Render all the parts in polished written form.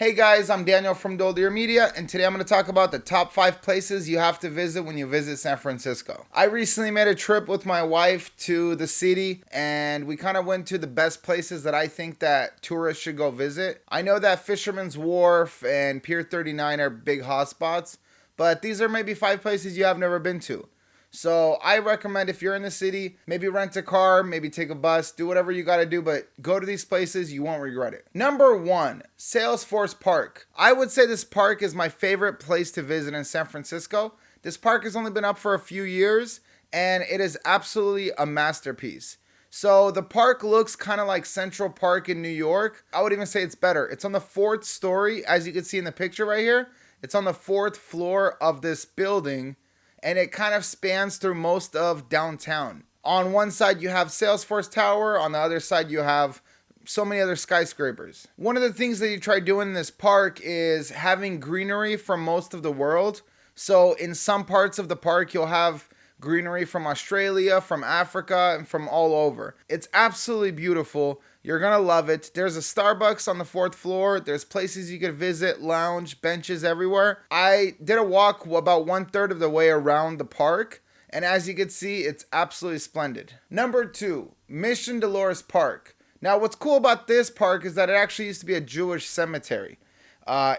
Hey guys, I'm Daniel from Dolores Media, and today I'm going to talk about the top 5 places you have to visit when you visit San Francisco. I recently made a trip with my wife to the city, and we kind of went to the best places that I think that tourists should go visit. I know that Fisherman's Wharf and Pier 39 are big hotspots, but these are maybe 5 places you have never been to. So I recommend if you're in the city, maybe rent a car, maybe take a bus, do whatever you got to do, but go to these places, you won't regret it. Number 1, Salesforce Park. I would say this park is my favorite place to visit in San Francisco. This park has only been up for a few years, and it is absolutely a masterpiece. So the park looks kind of like Central Park in New York. I would even say it's better. It's on the 4th story, as you can see in the picture right here. It's on the 4th floor of this building, and it kind of spans through most of downtown. On one side, you have Salesforce Tower. On the other side, you have so many other skyscrapers. One of the things that you try doing in this park is having greenery from most of the world. So in some parts of the park, you'll have greenery from Australia, from Africa, and from all over. It's absolutely beautiful. You're gonna love it. There's a Starbucks on the 4th floor. There's places you could visit, lounge, benches everywhere. I did a walk about 1/3 of the way around the park, and as you can see, it's absolutely splendid. Number 2, Mission Dolores Park. Now, what's cool about this park is that it actually used to be a Jewish cemetery.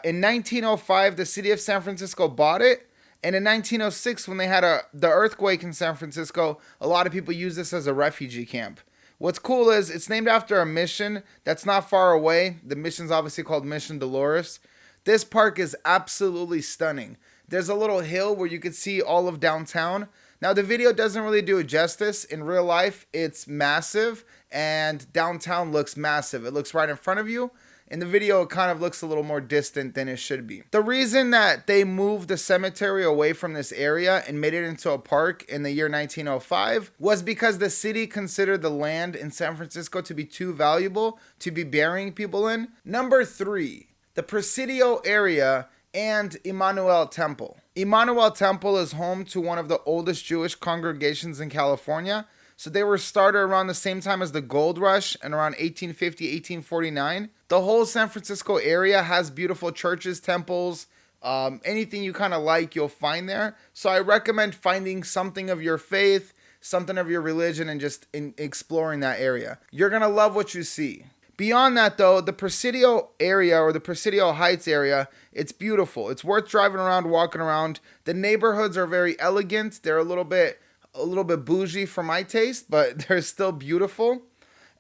In 1905, the city of San Francisco bought it. And in 1906, when they had the earthquake in San Francisco, a lot of people used this as a refugee camp. What's cool is it's named after a mission that's not far away. The mission's obviously called Mission Dolores. This park is absolutely stunning. There's a little hill where you can see all of downtown. Now, the video doesn't really do it justice. In real life, it's massive, and downtown looks massive. It looks right in front of you. In the video, it kind of looks a little more distant than it should be. The reason that they moved the cemetery away from this area and made it into a park in the year 1905 was because the city considered the land in San Francisco to be too valuable to be burying people in. Number 3, the Presidio area and Emmanuel Temple. Emmanuel Temple is home to one of the oldest Jewish congregations in California. So they were started around the same time as the gold rush and around 1850, 1849. The whole San Francisco area has beautiful churches, temples, anything you kind of like, you'll find there. So I recommend finding something of your faith, something of your religion, and just exploring that area. You're going to love what you see. Beyond that, though, the Presidio area or the Presidio Heights area, it's beautiful. It's worth driving around, walking around. The neighborhoods are very elegant. They're a little bit bougie for my taste, but they're still beautiful.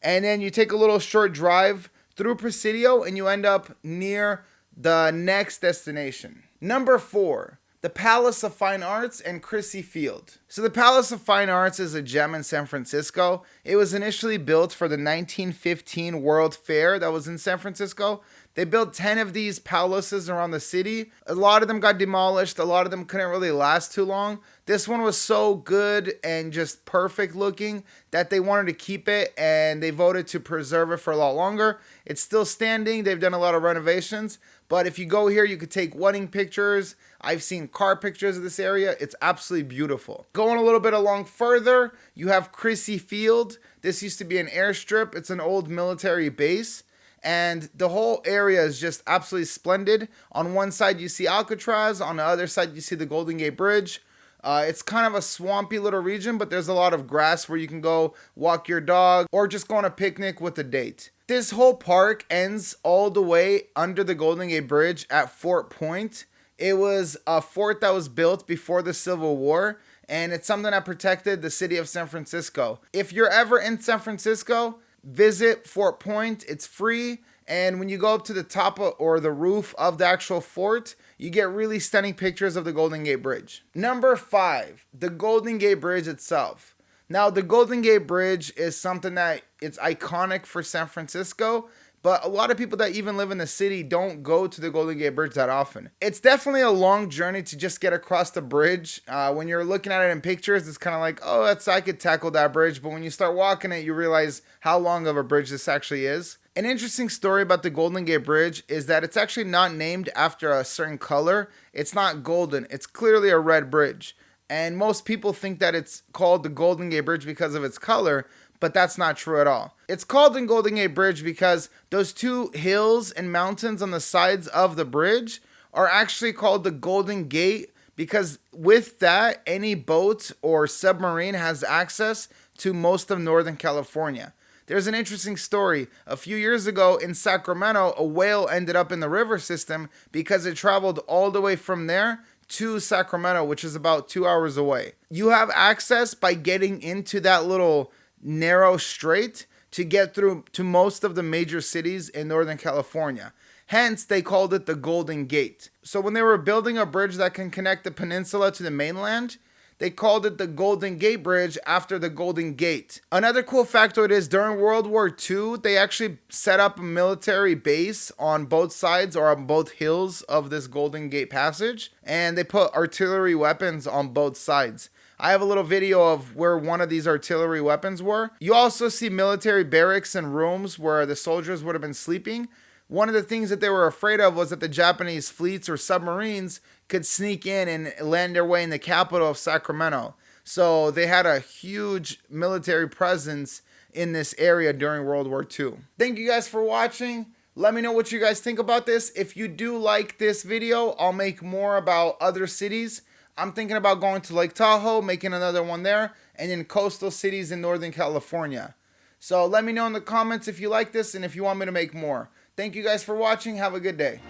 And then you take a little short drive through Presidio and you end up near the next destination. Number 4, the Palace of Fine Arts and Crissy Field. So the Palace of Fine Arts is a gem in San Francisco. It was initially built for the 1915 World Fair that was in San Francisco. They built 10 of these palaces around the city. A lot of them got demolished. A lot of them couldn't really last too long. This one was so good and just perfect looking that they wanted to keep it, and they voted to preserve it for a lot longer. It's still standing. They've done a lot of renovations. But if you go here, you could take wedding pictures. I've seen car pictures of this area. It's absolutely beautiful. Going a little bit along further, you have Crissy Field. This used to be an airstrip. It's an old military base. And the whole area is just absolutely splendid. On one side, you see Alcatraz. On the other side, you see the Golden Gate Bridge. It's kind of a swampy little region, but there's a lot of grass where you can go walk your dog or just go on a picnic with a date. This whole park ends all the way under the Golden Gate Bridge at Fort Point. It was a fort that was built before the Civil War, and it's something that protected the city of San Francisco. If you're ever in San Francisco, visit Fort Point. It's free. And when you go up to the top or the roof of the actual fort, you get really stunning pictures of the Golden Gate Bridge. Number 5, the Golden Gate Bridge itself. Now, the Golden Gate Bridge is something that it's iconic for San Francisco, but a lot of people that even live in the city don't go to the Golden Gate Bridge that often. It's definitely a long journey to just get across the bridge. When you're looking at it in pictures, it's kind of like, oh, I could tackle that bridge. But when you start walking it, you realize how long of a bridge this actually is. An interesting story about the Golden Gate Bridge is that it's actually not named after a certain color. It's not golden. It's clearly a red bridge. And most people think that it's called the Golden Gate Bridge because of its color, but that's not true at all. It's called the Golden Gate Bridge because those two hills and mountains on the sides of the bridge are actually called the Golden Gate because with that, any boat or submarine has access to most of Northern California. There's an interesting story. A few years ago in Sacramento, a whale ended up in the river system because it traveled all the way from there to Sacramento, which is about 2 hours away. You have access by getting into that little narrow strait to get through to most of the major cities in Northern California. Hence, they called it the Golden Gate. So when they were building a bridge that can connect the peninsula to the mainland, they called it the Golden Gate Bridge after the Golden Gate. Another cool factoid is during World War II, they actually set up a military base on both sides or on both hills of this Golden Gate Passage, and they put artillery weapons on both sides. I have a little video of where one of these artillery weapons were. You also see military barracks and rooms where the soldiers would have been sleeping. One of the things that they were afraid of was that the Japanese fleets or submarines could sneak in and land their way in the capital of Sacramento. So they had a huge military presence in this area during World War II. Thank you guys for watching. Let me know what you guys think about this. If you do like this video, I'll make more about other cities. I'm thinking about going to Lake Tahoe, making another one there, and in coastal cities in Northern California. So let me know in the comments if you like this and if you want me to make more. Thank you guys for watching. Have a good day.